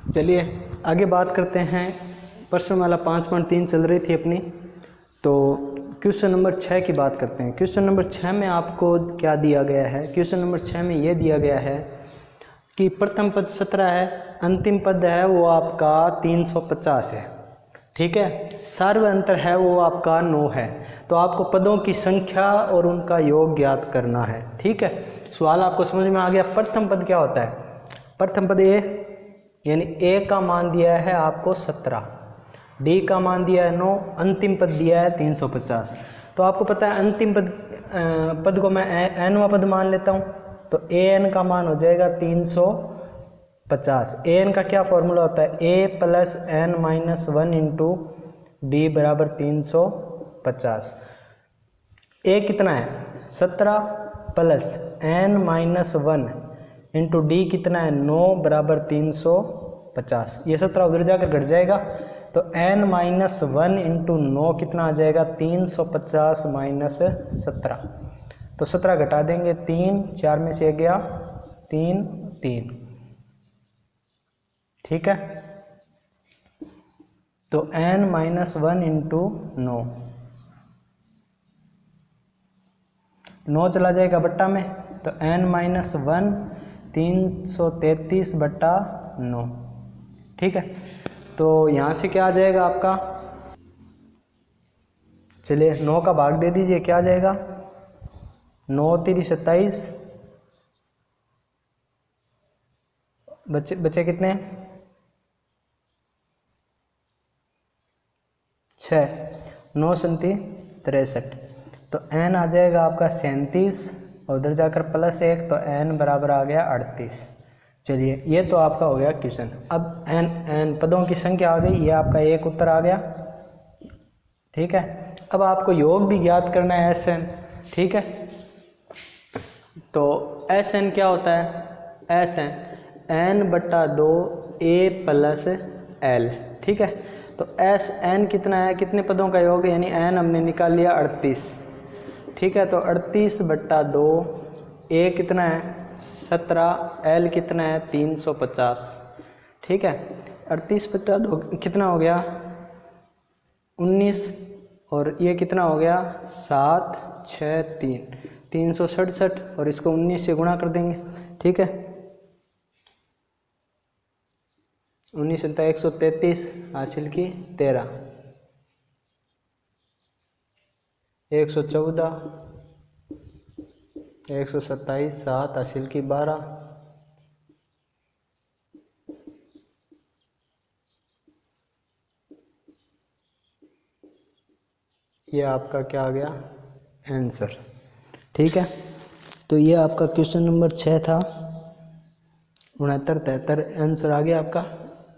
चलिए आगे बात करते हैं। प्रश्न वाला 5.3 चल रही थी अपनी, तो क्वेश्चन नंबर 6 की बात करते हैं। क्वेश्चन नंबर 6 में आपको क्या दिया गया है? क्वेश्चन नंबर 6 में ये दिया गया है कि प्रथम पद 17 है, अंतिम पद है वो आपका 350 है, ठीक है। सार्व अंतर है वो आपका 9 है। तो आपको पदों की संख्या और उनका योग ज्ञात करना है, ठीक है। सवाल आपको समझ में आ गया। प्रथम पद क्या होता है? प्रथम पद ए, यानी ए का मान दिया है आपको 17, डी का मान दिया है 9, अंतिम पद दिया है 350। तो आपको पता है अंतिम पद को मैं एनवा पद मान लेता हूँ, तो ए एन का मान हो जाएगा 350। ए एन का क्या फॉर्मूला होता है? A plus N minus 1 into D बराबर 350। ए कितना है? 17 plus N minus 1 into D कितना है? 9 बराबर 350। ये 17 उधर जाकर घट जाएगा, तो n माइनस 1 इंटू 9 कितना आ जाएगा? 350 माइनस 17। तो 17 घटा देंगे, 3 4 में से गया 3 3, ठीक है। तो n माइनस 1 इंटू 9 चला जाएगा बट्टा में, तो n माइनस 1 333 बट्टा 9, ठीक है। तो यहाँ से क्या आ जाएगा आपका? चलिए 9 का भाग दे दीजिए, क्या आ जाएगा? 9 3 27, बच्चे कितने? 6, 9 37 63। तो n आ जाएगा आपका 37 और उधर जाकर प्लस 1, तो n बराबर आ गया 38। चलिए ये तो आपका हो गया क्वेश्चन। अब n पदों की संख्या आ गई, ये आपका एक उत्तर आ गया, ठीक है। अब आपको योग भी ज्ञात करना है Sn, ठीक है। तो Sn क्या होता है? Sn n बट्टा 2 a प्लस l, ठीक है। तो Sn कितना है? कितने पदों का योग है? यानी n हमने निकाल लिया 38, ठीक है। तो 38 बट्टा 2, a कितना है? 17, l कितना है? 350, ठीक है। 38 बट्टा 2 कितना हो गया? 19, और ये कितना हो गया? 7 6 3, 367, और इसको 19 से गुणा कर देंगे, ठीक है। 19 × 133 हासिल की 13, 114, 127, 7 हासिल की 12, ये आपका क्या आ गया? आंसर, ठीक है। तो ये आपका क्वेश्चन नंबर 6 था। 69 73 आंसर आ गया आपका,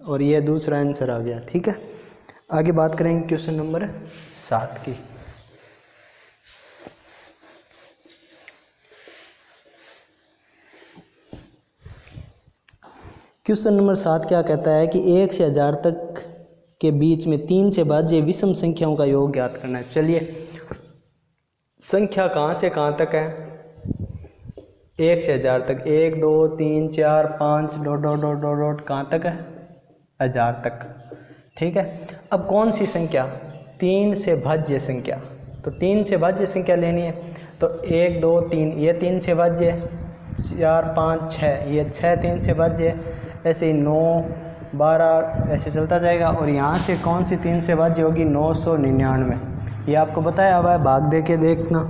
और ये दूसरा आंसर आ गया, ठीक है। आगे बात करेंगे क्वेश्चन नंबर 7 की। क्वेश्चन नंबर 7 क्या कहता है कि 1 से 1000 तक के बीच में 3 से भाज्य विषम संख्याओं का योग ज्ञात करना है। चलिए संख्या कहाँ से कहाँ तक है? 1 से 1000 तक, 1 2 3 4 5 dot dot dot dot dot कहाँ तक है? 1000 तक, ठीक है। अब कौन सी संख्या? 3 से भाज्य संख्या। तो 3 से भाज्य संख्या लेनी है, तो 1 2 3 ये 3 से भाज्य है, 4 5 6 ये 6 3 से भाज्य है, ऐसे ही 9 12 ऐसे चलता जाएगा। और यहाँ से कौन सी 3 से भाज्य होगी? 999, ये आपको बताया हुआ है, भाग दे के देखना,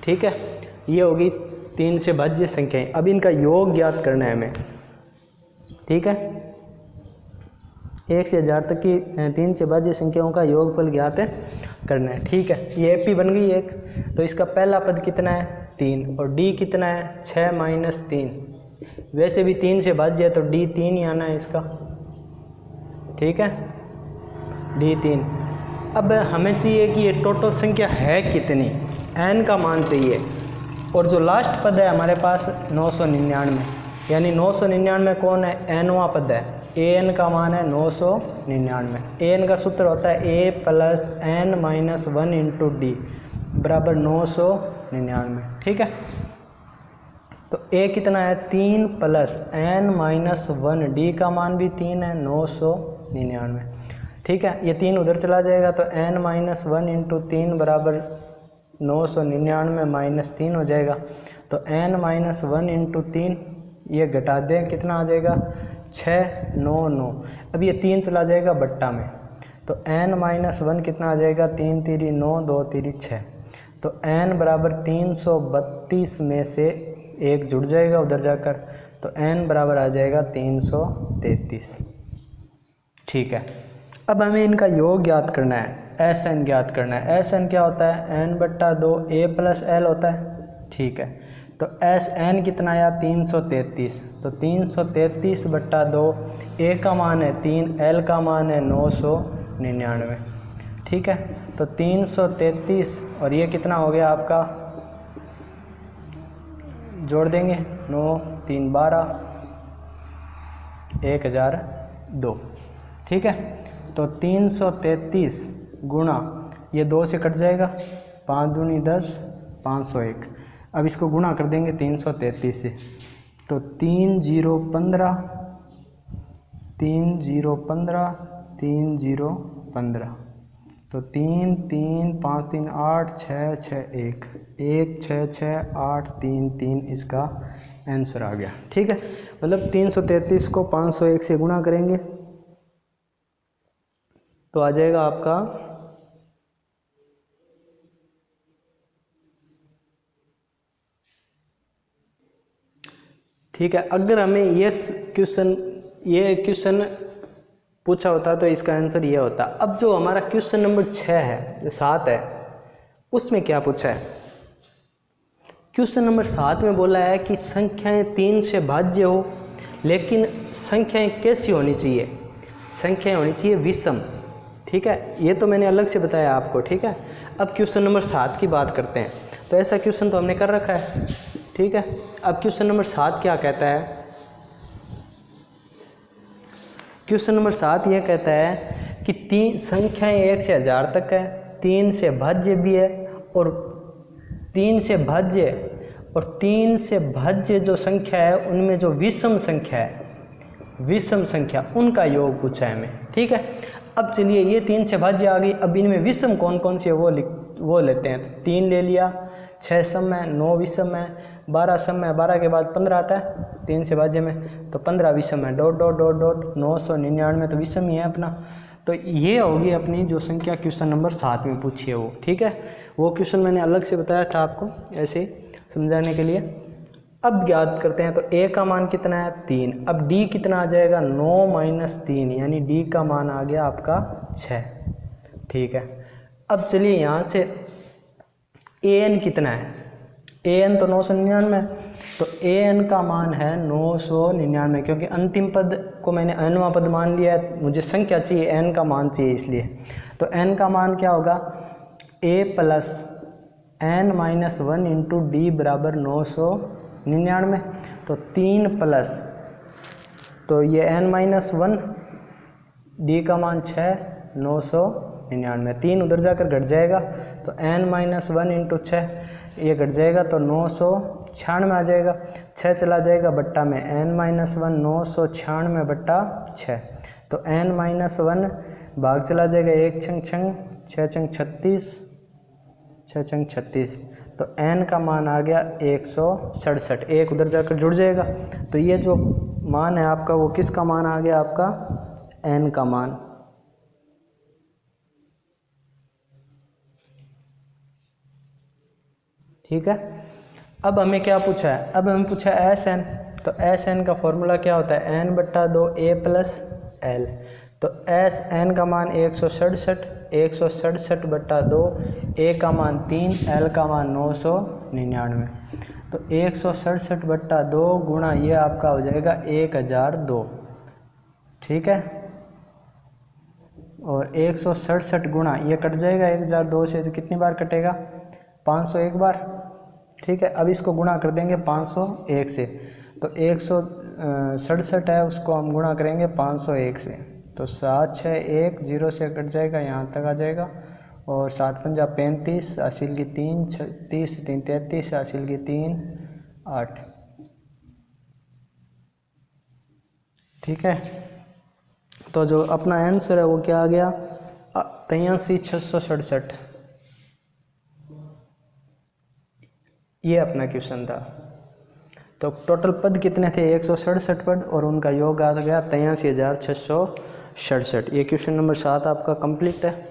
ठीक है। ये होगी 3 से भाज्य संख्याएं। अब इनका योग ज्ञात करना है हमें, ठीक है। 1 से 1000 तक की 3 से भाज्य संख्याओं का योगफल ज्ञात करना है, ठीक है। ये p बन गई एक, तो इसका पहला पद कितना है? 3, और d कितना है? 6 माइनस 3। वैसे भी 3 से भाज्य है, तो d 3 ही आना है इसका, ठीक है, d 3। अब हमें चाहिए कि ये टोटल संख्या है कितनी, n का मान चाहिए। और जो लास्ट पद है हमारे पास 999, यानी 999 कौन है? nवां पद है, an का मान है 999। an का सूत्र होता है a plus n minus 1 into D बराबर 999, ठीक है। तो a कितना है 3 प्लस n-1, d का मान भी 3 है 999। ठीक है, ये 3 उधर चला जाएगा तो n-1 इंटू 3 बराबर 999 माइनस 3 हो जाएगा। तो n-1 इंटू 3 ये घटा दें कितना आ जाएगा 699। अब ये 3 चला जाएगा बट्टा में, तो n-1 कितना आ जाएगा 3 तिरी 9 2 तिरी 6। तो n बराबर 332 में से एक जुड़ जाएगा उधर जाकर, तो n बराबर आ जाएगा 333। ठीक है, अब हमें इनका योग ज्ञात करना है, एस एन ज्ञात करना है। एस एन क्या होता है n/2 a प्लस एल होता है। ठीक है, तो एस एन कितना आया 333, तो 333/2, a का मान है 3, l का मान है 999। ठीक है, तो 333 और ये कितना हो गया आपका, जोड़ देंगे 9 3 12 1002। ठीक है, तो 333 गुणा ये 2 से कट जाएगा, 5 दूनी 10 501। अब इसको गुणा कर देंगे 333 से, तो 3 0 15 3 0 15 3 0 15, तो 3 3 5 3 8 6 6 1 1 6 6 8 3 3 इसका आंसर आ गया। ठीक है, मतलब 333 को 501 से गुणा करेंगे तो आ जाएगा आपका ठीक है। अगर हमें ये क्वेश्चन पूछा होता तो इसका आंसर ये होता। अब जो हमारा क्वेश्चन नंबर 6 है, जो 7 है, उसमें क्या पूछा है? क्वेश्चन नंबर 7 में बोला है कि संख्याएं 3 से भाज्य हो, लेकिन संख्याएं कैसी होनी चाहिए? संख्याएं होनी चाहिए विषम। ठीक है, ये तो मैंने अलग से बताया आपको। ठीक है, अब क्वेश्चन नंबर 7 की बात करते हैं। तो ऐसा क्वेश्चन तो हमने कर रखा है। ठीक है, अब क्वेश्चन नंबर 7 क्या कहता है? क्वेश्चन नंबर 7 यह कहता है कि 3 संख्याएं 1 से 1000 तक है, 3 से भाज्य भी है, और 3 से भाज्य जो संख्या है उनमें जो विषम संख्या है, विषम संख्या उनका योग पूछा है हमें। ठीक है, अब चलिए ये 3 से भाज्य आ गई। अब इनमें विषम कौन कौन सी है वो लेते हैं। तो 3 ले लिया, 6 सम है, 9 विषम है, 12 सम है, 12 के बाद 15 आता है 3 से भाज्य में, तो 15 विषम है, डॉट डॉट डॉट डॉट 999 तो विषम ही है अपना। तो ये होगी अपनी जो संख्या क्वेश्चन नंबर 7 में पूछी है वो। ठीक है, वो क्वेश्चन मैंने अलग से बताया था आपको ऐसे समझाने के लिए। अब ज्ञात करते हैं। तो a का मान कितना है 3। अब d कितना आ जाएगा 9 - 3, यानी d का मान आ गया आपका 6। ठीक है, अब चलिए यहाँ से an कितना है? an तो 999, तो an का मान है 999, क्योंकि अंतिम पद को मैंने nवां पद मान लिया है, मुझे संख्या चाहिए, n का मान चाहिए इसलिए। तो n का मान क्या होगा? a plus n-1 into D बराबर 999। तो 3 प्लस, तो ये n-1, d का मान 6 999, 3 उधर जाकर घट जाएगा, तो n-1 इंटू 6 ये घट जाएगा, तो 996 आ जाएगा। 6 चला जाएगा बट्टा में, n-1 996 बट्टा 6, तो n-1 भाग चला जाएगा, 1 छंग छंग 6 छंग 36, 6 छंग 36, तो n का मान आ गया 167। एक उधर जाकर जुड़ जाएगा, तो ये जो मान है आपका वो किसका मान आ गया? आपका n का मान। ठीक है, अब हमें क्या पूछा है? अब हमें पूछा है एस एन। तो एस एन का फॉर्मूला क्या होता है? n/2 a plus L. तो एस एन का मान 167, 167/2, a का मान 3, l का मान 999। तो 167/2 गुणा ये आपका हो जाएगा 1002। ठीक है, और 167 गुणा ये कट जाएगा 1002 से, तो कितनी बार कटेगा? 501 बार। ठीक है, अब इसको गुणा कर देंगे 501 से, तो 167 है उसको हम गुणा करेंगे 501 से, तो 7 6 1 0 से कट जाएगा, यहाँ तक आ जाएगा, और 7 पंजा 35, हासिल की 3 30 3 33, हासिल की 3 8, ठीक है, तो जो अपना आंसर है वो क्या आ गया, 83,667। ये अपना क्वेश्चन था। तो टोटल पद कितने थे, 167 पद, और उनका योग आ गया 83,667। ये क्वेश्चन नंबर 7 आपका कंप्लीट है।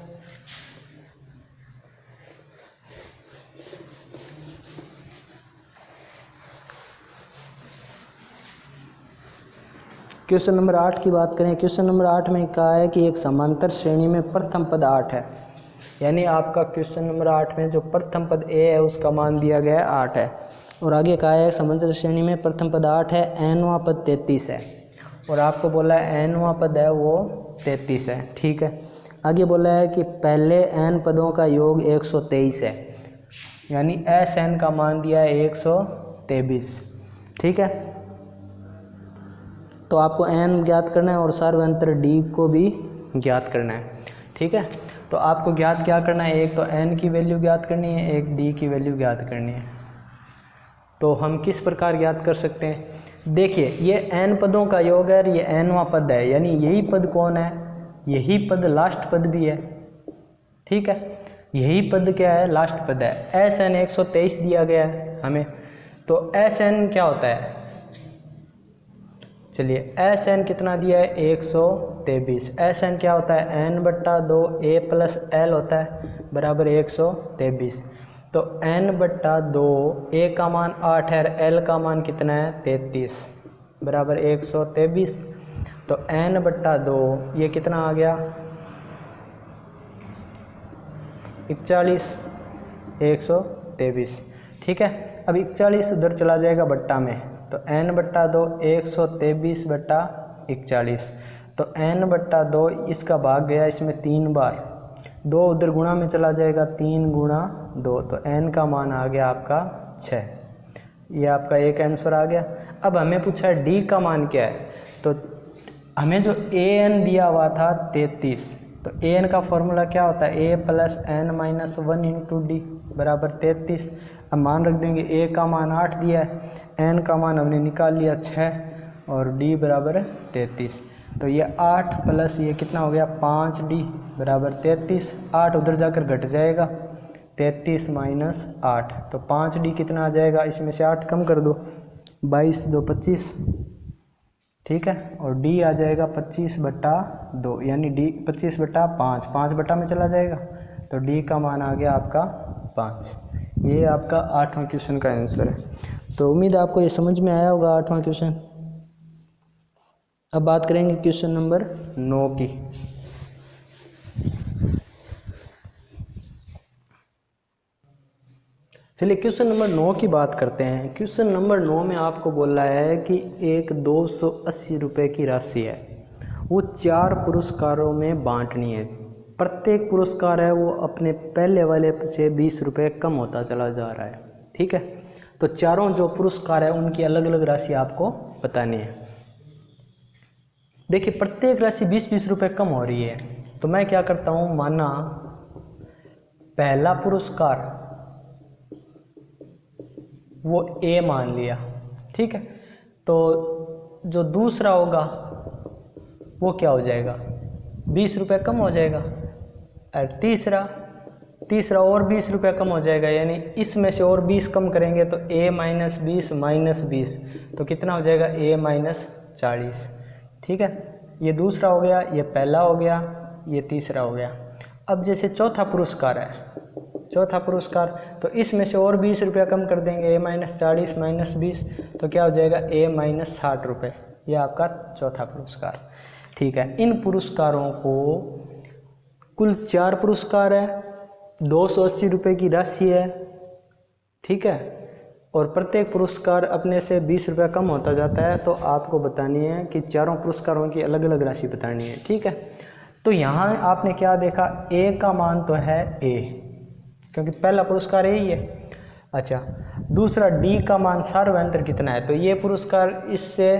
क्वेश्चन नंबर 8 की बात करें। क्वेश्चन नंबर 8 में कहा है कि एक समांतर श्रेणी में प्रथम पद 8 है, यानी आपका क्वेश्चन नंबर 8 में जो प्रथम पद ए है उसका मान दिया गया है 8 है, और आगे कहा है समांतर श्रेणी में प्रथम पद 8 है, एनवां पद 33 है, और आपको बोला है एनवां पद है वो 33 है। ठीक है, आगे बोला है कि पहले एन पदों का योग 123 है, यानी एस एन का मान दिया है 123। ठीक है, तो आपको एन ज्ञात करना है और सार्वंतर डी को भी ज्ञात करना है। ठीक है, तो आपको ज्ञात क्या करना है, एक तो एन की वैल्यू ज्ञात करनी है, एक डी की वैल्यू ज्ञात करनी है। तो हम किस प्रकार ज्ञात कर सकते हैं, देखिए ये एन पदों का योग है, ये एनवां पद है, यानी यही पद कौन है, यही पद लास्ट पद भी है। ठीक है, यही पद क्या है, लास्ट पद है। एस एन 123 दिया गया है हमें, तो एस एन क्या होता है, चलिए एस एन कितना दिया है 123। एस एन क्या होता है, एन बट्टा 2 ए प्लस एल होता है बराबर 123। तो एन बट्टा 2 ए का मान 8 है, एल का मान कितना है 33 बराबर 123। तो एन बट्टा 2 ये कितना आ गया 41, 123। ठीक है, अब 41 उधर चला जाएगा बट्टा में, तो n बट्टा 2 123 बट्टा 41। तो n बट्टा 2 इसका भाग गया इसमें 3 बार, 2 उधर गुणा में चला जाएगा, 3 गुणा 2, तो n का मान आ गया आपका 6। ये आपका एक आंसर आ गया। अब हमें पूछा है d का मान क्या है, तो हमें जो an दिया हुआ था 33, तो an का फॉर्मूला क्या होता है, a plus n minus 1 into D बराबर 33। अब मान रख देंगे a का मान 8 दिया है, n का मान हमने निकाल लिया 6 और d बराबर 33। तो ये 8 प्लस ये कितना हो गया 5d बराबर 33। 8 उधर जाकर घट जाएगा, 33 माइनस 8, तो 5d कितना आ जाएगा, इसमें से 8 कम कर दो, 22 2 25। ठीक है, और d आ जाएगा 25 बट्टा 2, यानी d 25 बट्टा 5, 5 बट्टा में चला जाएगा, तो d का मान आ गया आपका 5। ये आपका 8वां क्वेश्चन का आंसर है। तो उम्मीद है आपको ये समझ में आया होगा 8वां क्वेश्चन। अब बात करेंगे क्वेश्चन नंबर 9 की। चलिए क्वेश्चन नंबर 9 की बात करते हैं। क्वेश्चन नंबर 9 में आपको बोला है कि एक 280 रुपये की राशि है, वो 4 पुरस्कारों में बांटनी है। प्रत्येक पुरस्कार है वो अपने पहले वाले से 20 रुपये कम होता चला जा रहा है। ठीक है, तो चारों जो पुरस्कार है उनकी अलग अलग राशि आपको बतानी है। देखिए प्रत्येक राशि 20-20 रुपये कम हो रही है, तो मैं क्या करता हूँ, माना पहला पुरस्कार वो ए मान लिया। ठीक है, तो जो दूसरा होगा वो क्या हो जाएगा, 20 रुपये कम हो जाएगा, और तीसरा और 20 रुपये कम हो जाएगा, यानी इसमें से और 20 कम करेंगे तो a माइनस 20 माइनस 20, तो कितना हो जाएगा a माइनस 40। ठीक है, ये दूसरा हो गया, ये पहला हो गया, ये तीसरा हो गया। अब जैसे चौथा पुरस्कार है, चौथा पुरस्कार, तो इसमें से और 20 रुपया कम कर देंगे, a माइनस 40 माइनस 20, तो क्या हो जाएगा a माइनस 60 रुपये। ये आपका चौथा पुरस्कार। ठीक है, इन पुरस्कारों को कुल 4 पुरस्कार है, 280 रुपये की राशि है। ठीक है, और प्रत्येक पुरस्कार अपने से 20 रुपया कम होता जाता है, तो आपको बतानी है कि चारों पुरस्कारों की अलग अलग राशि बतानी है। ठीक है, तो यहाँ आपने क्या देखा, a का मान तो है a, क्योंकि पहला पुरस्कार यही है। अच्छा, दूसरा d का मान सार्वंतर कितना है, तो ये पुरस्कार इससे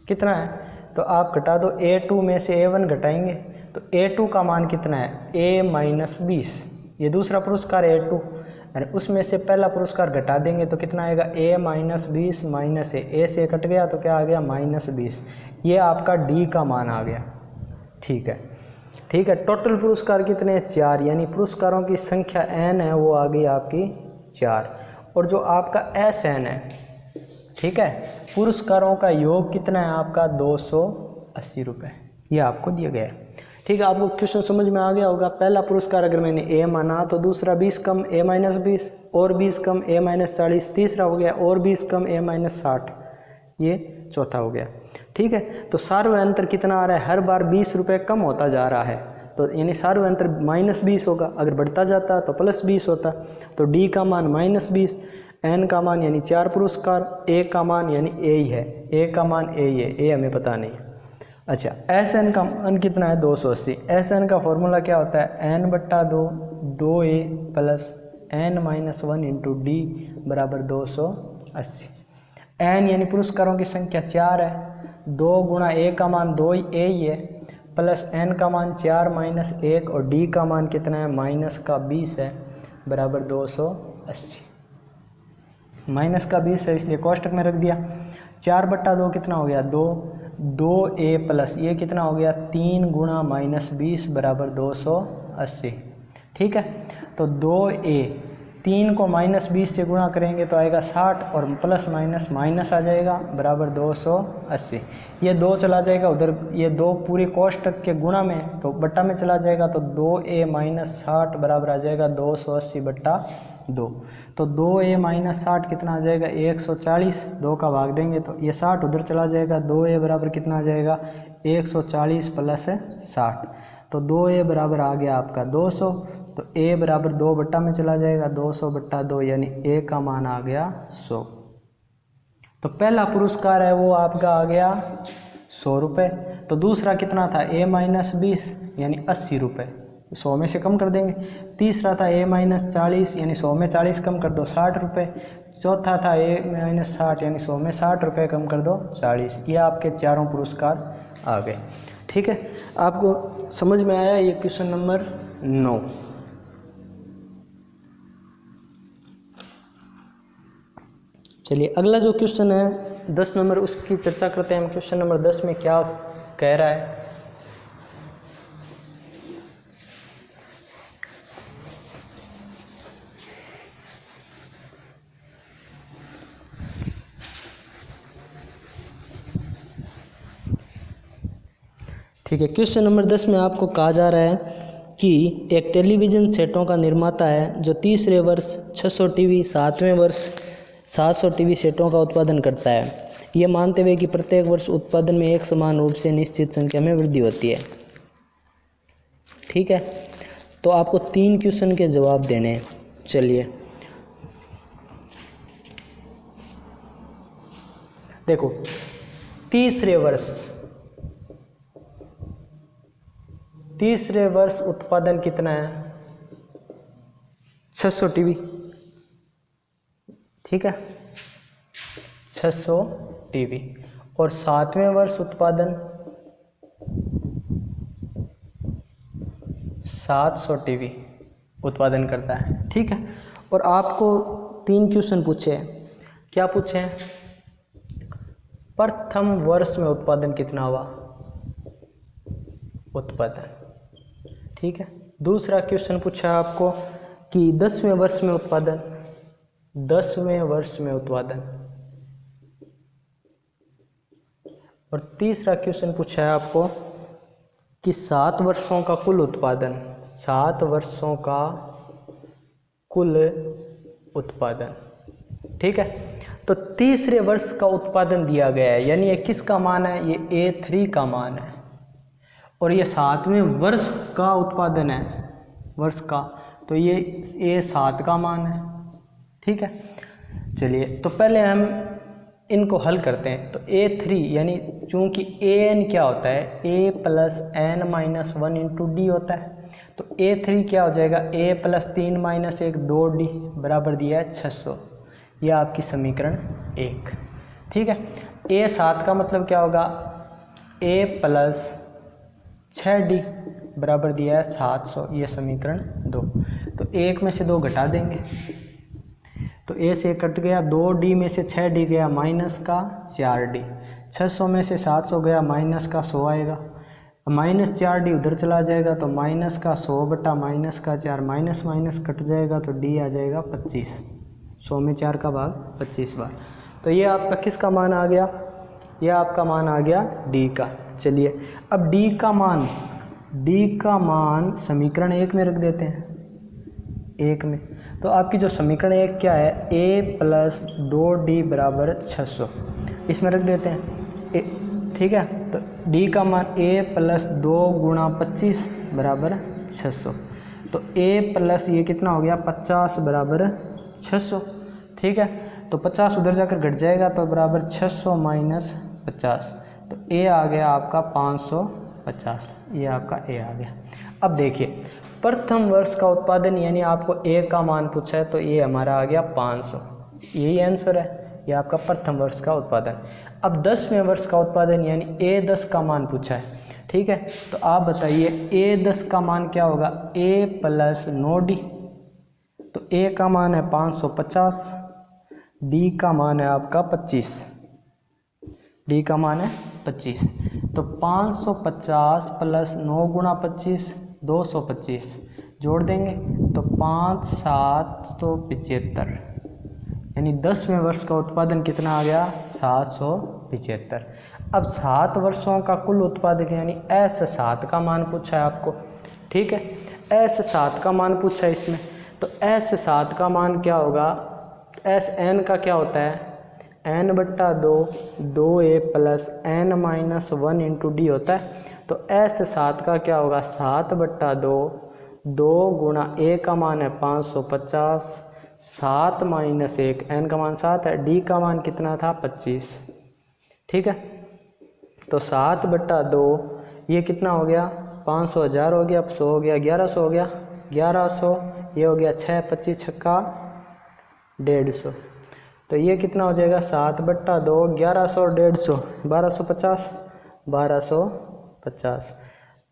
कितना है, तो आप घटा दो, a2 में से a1 घटाएंगे, तो a2 का मान कितना है, a माइनस 20, ये दूसरा पुरस्कार है a2। यानी उसमें से पहला पुरस्कार घटा देंगे तो कितना आएगा a माइनस 20 माइनस ए से कट गया तो क्या आ गया माइनस 20। ये आपका d का मान आ गया। ठीक है। टोटल पुरस्कार कितने हैं 4, यानी पुरस्कारों की संख्या n है वो आ गई आपकी 4। और जो आपका SN है, ठीक है, पुरस्कारों का योग कितना है आपका 280 रुपये, ये आपको दिया गया है। ठीक है, आपको क्वेश्चन समझ में आ गया होगा। पहला पुरस्कार अगर मैंने a माना तो दूसरा 20 कम a माइनस 20 और 20 कम a माइनस 40, तीसरा हो गया और 20 कम a माइनस 60, ये चौथा हो गया। ठीक है, तो सार्वय अंतर कितना आ रहा है, हर बार 20 रुपये कम होता जा रहा है, तो यानी सार्वय अंतर माइनस 20 होगा। अगर बढ़ता जाता तो प्लस 20 होता। तो d का मान माइनस 20, n का मान यानी 4 पुरस्कार, a का मान यानी a ही है, a का मान a ही है, a हमें पता नहीं। अच्छा, SN का मान कितना है 280। SN का फॉर्मूला क्या होता है, n/2 2a plus n minus 1 into D बराबर 280। n यानी पुरस्कारों की संख्या 4 है, 2 गुणा a का मान 2 a ही है, प्लस n का मान 4 माइनस 1 और d का मान कितना है माइनस का 20 है बराबर 280। माइनस का 20 है इसलिए कोष्टक में रख दिया। 4/2 कितना हो गया 2a प्लस ये कितना हो गया 3 गुणा माइनस 20 बराबर 280। ठीक है, तो 2a 3 को माइनस 20 से गुणा करेंगे तो आएगा 60 और प्लस माइनस माइनस आ जाएगा बराबर 280। ये 2 चला जाएगा उधर, ये 2 पूरे कोष्टक के गुणा में तो बट्टा में चला जाएगा, तो 2a माइनस 60 बराबर आ जाएगा 280/2। तो 2a माइनस 60 कितना आ जाएगा 140, 2 का भाग देंगे तो ये 60 उधर चला जाएगा, 2a बराबर कितना आ जाएगा 140 प्लस 60, तो 2a बराबर आ गया आपका 200। तो a बराबर 2 बट्टा में चला जाएगा, 200/2 यानी a का मान आ गया 100। तो पहला पुरस्कार है वो आपका आ गया 100 रुपये। तो दूसरा कितना था a माइनस 20 यानी 80 रुपये, 100 में से कम कर देंगे। तीसरा था a माइनस 40 यानी 100 में 40 कम कर दो 60 रुपये। चौथा था a माइनस 60 यानी 100 में 60 रुपये कम कर दो 40। ये आपके चारों पुरस्कार आ गए। ठीक है, आपको समझ में आया ये क्वेश्चन नंबर 9। चलिए अगला जो क्वेश्चन है 10 नंबर उसकी चर्चा करते हैं हम। क्वेश्चन नंबर 10 में क्या कह रहा है, ठीक है। क्वेश्चन नंबर 10 में आपको कहा जा रहा है कि एक टेलीविज़न सेटों का निर्माता है जो तीसरे वर्ष 600 टीवी, 7वें वर्ष 700 टीवी सेटों का उत्पादन करता है, ये मानते हुए कि प्रत्येक वर्ष उत्पादन में एक समान रूप से निश्चित संख्या में वृद्धि होती है। ठीक है, तो आपको 3 क्वेश्चन के जवाब देने हैं। चलिए देखो, तीसरे वर्ष उत्पादन कितना है 600 टीवी। ठीक है, 600 टीवी। और 7वें वर्ष उत्पादन 700 टीवी उत्पादन करता है। ठीक है, और आपको 3 क्वेश्चन पूछे हैं। क्या पूछे हैं, प्रथम वर्ष में उत्पादन कितना हुआ उत्पादन। ठीक है, दूसरा क्वेश्चन पूछा है आपको कि 10वें वर्ष में उत्पादन, 10वें वर्ष में उत्पादन। और तीसरा क्वेश्चन पूछा है आपको कि 7 वर्षों का कुल उत्पादन, 7 वर्षों का कुल उत्पादन। ठीक है, तो तीसरे वर्ष का उत्पादन दिया गया है, यानी ये किसका मान है, ये A3 का मान है। और ये 7वें वर्ष का उत्पादन है, वर्ष का, तो ये A7 का मान है। ठीक है, चलिए तो पहले हम इनको हल करते हैं। तो A3 यानी चूंकि AN क्या होता है, A plus N minus 1 into D होता है, तो A3 क्या हो जाएगा, A प्लस 3 माइनस 1 2D बराबर दिया है 600। यह आपकी समीकरण 1। ठीक है, A7 का मतलब क्या होगा, A प्लस 6D बराबर दिया है 700, ये समीकरण 2। तो 1 में से 2 घटा देंगे तो a से कट गया, 2d में से 6d गया माइनस का 4d, 600 में से 700 गया माइनस का 100 आएगा, माइनस 4d उधर चला जाएगा तो माइनस का 100 बटा माइनस का 4, माइनस माइनस कट जाएगा तो d आ जाएगा 25, 100 में 4 का भाग 25 बार। तो ये आपका किसका मान आ गया, यह आपका मान आ गया d का। चलिए अब d का मान समीकरण 1 में रख देते हैं, 1 में। तो आपकी जो समीकरण 1 क्या है, a प्लस 2d बराबर 600, इसमें रख देते हैं ठीक है। तो d का मान a प्लस 2 गुणा 25 बराबर 600, तो a प्लस ये कितना हो गया 50 बराबर 600, ठीक है। तो 50 उधर जाकर घट जाएगा तो बराबर 600 माइनस 50, तो a आ गया आपका 550, ये आपका a आ गया। अब देखिए प्रथम वर्ष का उत्पादन यानी आपको a का मान पूछा है तो ये हमारा आ गया 500, यही आंसर है, ये आपका प्रथम वर्ष का उत्पादन। अब 10वें वर्ष का उत्पादन यानी a10 का मान पूछा है, ठीक है। तो आप बताइए a10 का मान क्या होगा, a प्लस 9d, तो a का मान है 550, d का मान है आपका 25, d का मान है 25, तो 550 प्लस 9 गुणा 25 225, जोड़ देंगे तो 5 7 तो 75, यानी 10वें वर्ष का उत्पादन कितना आ गया 775। अब 7 वर्षों का कुल उत्पादन यानी S7 का मान पूछा है आपको, ठीक है। S7 का मान पूछा है इसमें, तो S7 का मान क्या होगा, Sn का क्या होता है n बट्टा 2, 2a plus n minus 1 into D होता है। तो S7 का क्या होगा 7 बट्टा 2, 2 गुणा a का मान है 550, 7 माइनस 1, n का मान 7 है, d का मान कितना था 25, ठीक है। तो 7 बट्टा 2 ये कितना हो गया 500 1000 हो गया, अब 100 हो गया 1100 हो गया, 1100 ये हो गया 6 25 छक्का 150, तो ये कितना हो जाएगा 7 बट्टा 2 1100 150 1250 1250,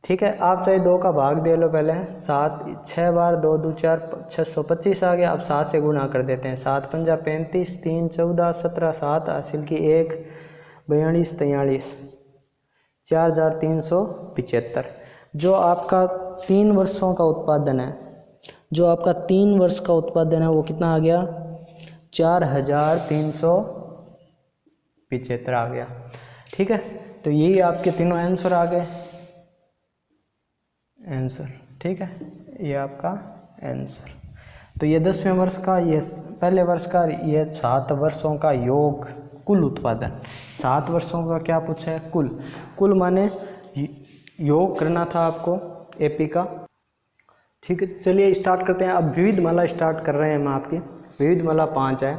ठीक है। आप चाहे 2 का भाग दे लो पहले, 7 6 बार 2 2 4 625 आ गया। अब 7 से गुणा कर देते हैं, 7 पंजा 35, 3 14 17, 7 हासिल की 1 42 43 4375। जो आपका 3 वर्षों का उत्पादन है, जो आपका 3 वर्ष का उत्पादन है वो कितना आ गया 4375 आ गया, ठीक है। तो यही आपके तीनों आंसर आ गए, आंसर, ठीक है, ये आपका आंसर। तो ये 10वें वर्ष का, ये पहले वर्ष का, ये 7 वर्षों का योग कुल उत्पादन। 7 वर्षों का क्या पूछा है, कुल माने योग करना था आपको एपी का, ठीक है। चलिए स्टार्ट करते हैं। अब विविधमाला स्टार्ट कर रहे हैं हम आपकी, विविधमाला 5 है।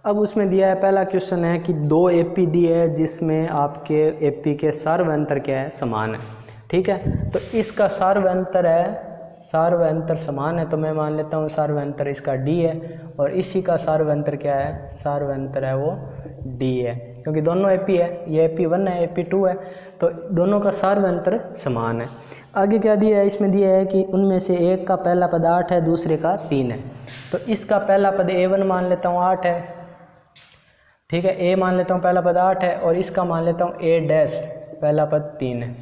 अब उसमें दिया है, पहला क्वेश्चन है कि 2 एपी दिए है जिसमें आपके एपी के सार्वंतर क्या है, समान है, ठीक है। तो इसका सार्वंतर है, सार्वंतर समान है, तो मैं मान लेता हूँ सार्वंतर इसका डी है, और इसी का सार्वंतर क्या है, सार्वंतर है वो डी है, क्योंकि दोनों एपी है, ये एपी 1 है एपी 2 है, तो दोनों का सार्वंतर समान है। आगे क्या दिया है, इसमें दिया है कि उनमें से एक का पहला पद 8 है, दूसरे का 3 है। तो इसका पहला पद a1 मान लेता हूँ 8 है, ठीक है, a मान लेता हूँ पहला पद 8 है, और इसका मान लेता हूँ a डैश पहला पद 3 है,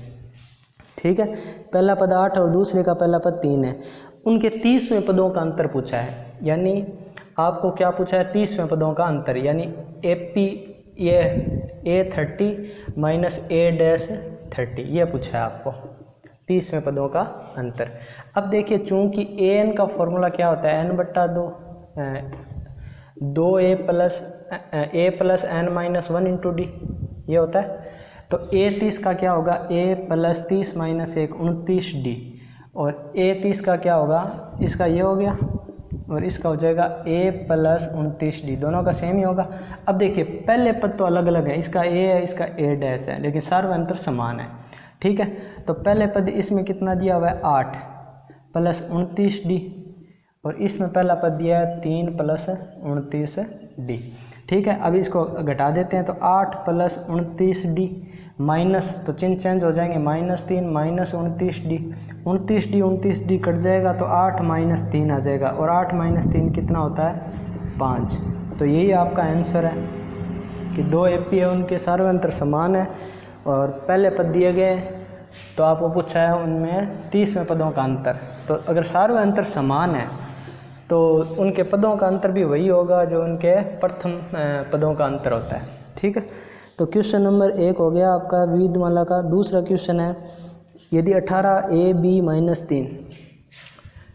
ठीक है। पहला पद 8 और दूसरे का पहला पद 3 है। उनके 30वें पदों का अंतर पूछा है, यानी आपको क्या पूछा है, 30वें पदों का अंतर, यानी एपी ये a30 माइनस a डैश 30, ये पूछा है आपको 30वें पदों का अंतर। अब देखिए, चूंकि an का फॉर्मूला क्या होता है, n बट्टा 2 a plus n minus 1 into D, ये होता है। तो a30 का क्या होगा, a प्लस 30 माइनस 1 29d, और a30 का क्या होगा, इसका ये हो गया और इसका हो जाएगा a प्लस 29d, दोनों का सेम ही होगा। अब देखिए पहले पद तो अलग अलग है, इसका a है इसका a डैश है, लेकिन सार्वंतर समान है, ठीक है। तो पहले पद इसमें कितना दिया हुआ है 8 प्लस 29d, और इसमें पहला पद दिया है 3 प्लस 29d। ठीक है, अभी इसको घटा देते हैं तो 8 प्लस 29D माइनस, तो चिन्ह चेंज हो जाएंगे, -3 माइनस 29D, 29D कट जाएगा तो 8 माइनस 3 आ जाएगा, और 8 माइनस 3 कितना होता है 5। तो यही आपका आंसर है कि 2 AP है उनके सार्वंतर समान है और पहले पद दिए गए तो आपको पूछा है उनमें 30वें पदों का अंतर। तो अगर सार्वंतर समान है तो उनके पदों का अंतर भी वही होगा जो उनके प्रथम पदों का अंतर होता है। ठीक है, तो क्वेश्चन नंबर 1 हो गया आपका विविधमाला का। दूसरा क्वेश्चन है यदि 18AB माइनस 3।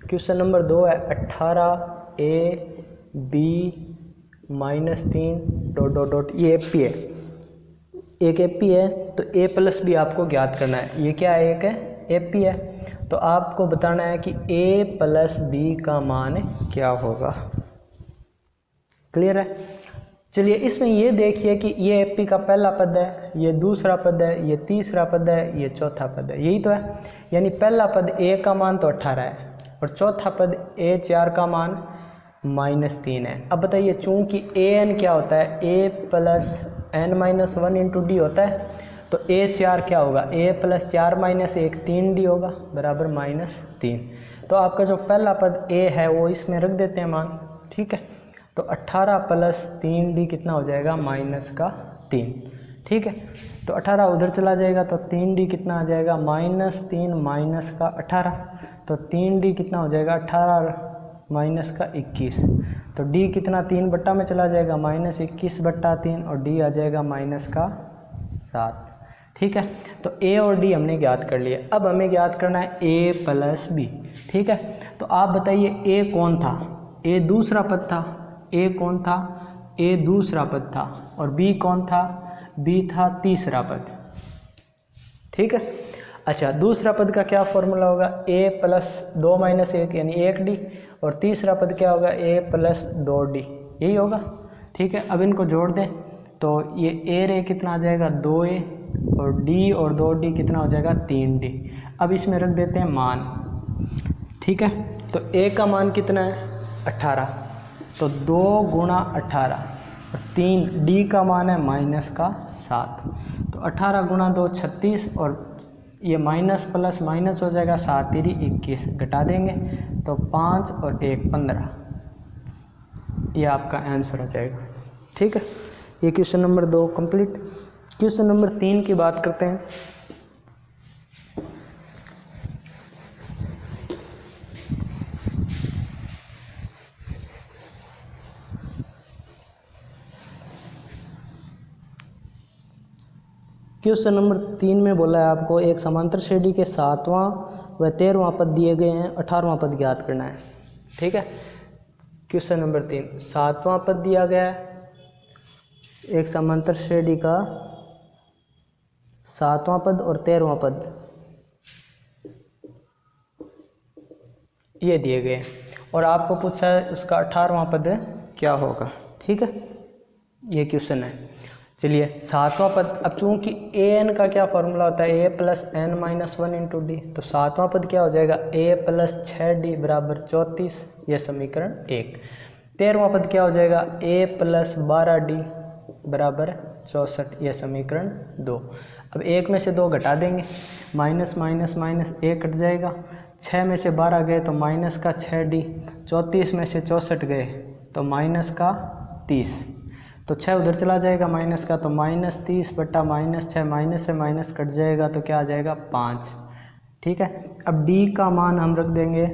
क्वेश्चन नंबर 2 है 18AB माइनस 3 ... ये AP है, एक AP है तो A प्लस भी आपको ज्ञात करना है। ये क्या है, एक है AP है, तो आपको बताना है कि A प्लस B का मान क्या होगा। क्लियर है? चलिए इसमें ये देखिए कि ये AP का पहला पद है, ये दूसरा पद है, ये तीसरा पद है, ये चौथा पद है, यही तो है। यानी पहला पद A का मान तो 18 है और चौथा पद A4 का मान -3 है। अब बताइए चूंकि AN क्या होता है, A plus n-1 into D होता है, तो A4 क्या होगा, A प्लस 4 माइनस 1 3D होगा बराबर -3। तो आपका जो पहला पद A है वो इसमें रख देते हैं मान। ठीक है, तो 18 प्लस 3D कितना हो जाएगा -3। ठीक है, तो 18 उधर चला जाएगा तो 3D कितना आ जाएगा -3 -18, तो 3D कितना हो जाएगा 18 -21, तो D कितना 3 बट्टा में चला जाएगा -21/3 और D आ जाएगा -7। ठीक है, तो A और D हमने ज्ञात कर लिया। अब हमें ज्ञात करना है A प्लस B। ठीक है, तो आप बताइए A कौन था, A दूसरा पद था, A कौन था, A दूसरा पद था, और B कौन था, B था तीसरा पद। ठीक है, अच्छा दूसरा पद का क्या फॉर्मूला होगा, A प्लस 2 माइनस 1 यानी 1D, और तीसरा पद क्या होगा A प्लस 2D, यही होगा। ठीक है, अब इनको जोड़ दें तो ये A रे कितना आ जाएगा 2A, और D और 2D कितना हो जाएगा 3D। अब इसमें रख देते हैं मान। ठीक है, तो A का मान कितना है 18, तो 2 गुणा 18 और 3, D का मान है -7, तो 18 गुणा 2 36, और ये माइनस प्लस माइनस हो जाएगा 7 × 21, घटा देंगे तो 5 और 1 15, ये आपका आंसर हो जाएगा। ठीक है, ये question number 2 complete. Question number 3 की बात करते हैं। क्वेश्चन नंबर 3 में बोला है आपको एक समांतर श्रेणी के 7वां व 13वां पद दिए गए हैं, 18वां पद ज्ञात करना है। ठीक है, क्वेश्चन नंबर 3 7वां पद दिया गया है, एक समांतर श्रेणी का 7वां पद और 13वां पद ये दिए गए, और आपको पूछा है उसका 18वां पद क्या होगा। ठीक है, ये क्वेश्चन है। चलिए 7वां पद, अब चूंकि an का क्या फॉर्मूला होता है A plus n-1 into D, तो 7वां पद क्या हो जाएगा A प्लस 6D बराबर 34, यह समीकरण 1। 13वां पद क्या हो जाएगा A प्लस 12D बराबर 64, यह समीकरण 2। अब 1 में से 2 घटा देंगे, माइनस माइनस माइनस 1 कट जाएगा, 6 में से 12 गए तो माइनस का 6D, 34 में से 64 गए तो माइनस का 30, तो 6 उधर चला जाएगा माइनस का, तो -30 बट्टा -6, माइनस से माइनस कट जाएगा तो क्या आ जाएगा 5। ठीक है, अब D का मान हम रख देंगे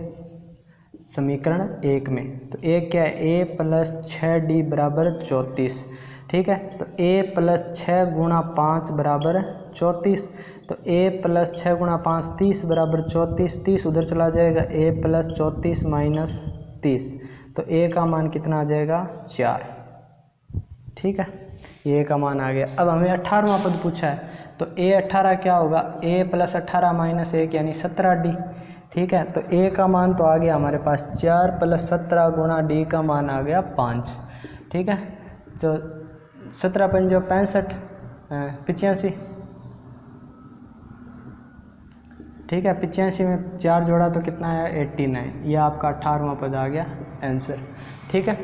समीकरण 1 में, तो एक क्या है A प्लस 6D बराबर 34। ठीक है, तो A प्लस 6 गुणा 5 बराबर 34, तो A प्लस 6 गुणा 5 30 बराबर 34, 30 उधर चला जाएगा A प्लस 34 माइनस 30, तो A का मान कितना आ जाएगा 4। ठीक है, ये का मान आ गया। अब हमें 18वां पद पूछा है, तो A 18 क्या होगा A प्लस 18 माइनस 1 यानी 17D। ठीक है, तो A का मान तो आ गया हमारे पास 4 प्लस 17 गुणा D का मान आ गया 5। ठीक है, तो 17 पंजो 65 85। ठीक है, 85 में 4 जोड़ा तो कितना है 89, यह आपका 18वां पद आ गया आंसर। ठीक है,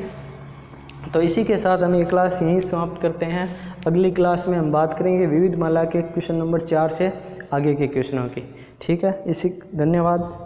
तो इसी के साथ हम ये क्लास यहीं समाप्त करते हैं। अगली क्लास में हम बात करेंगे विविध माला के क्वेश्चन नंबर 4 से आगे के क्वेश्चनों की। ठीक है, धन्यवाद।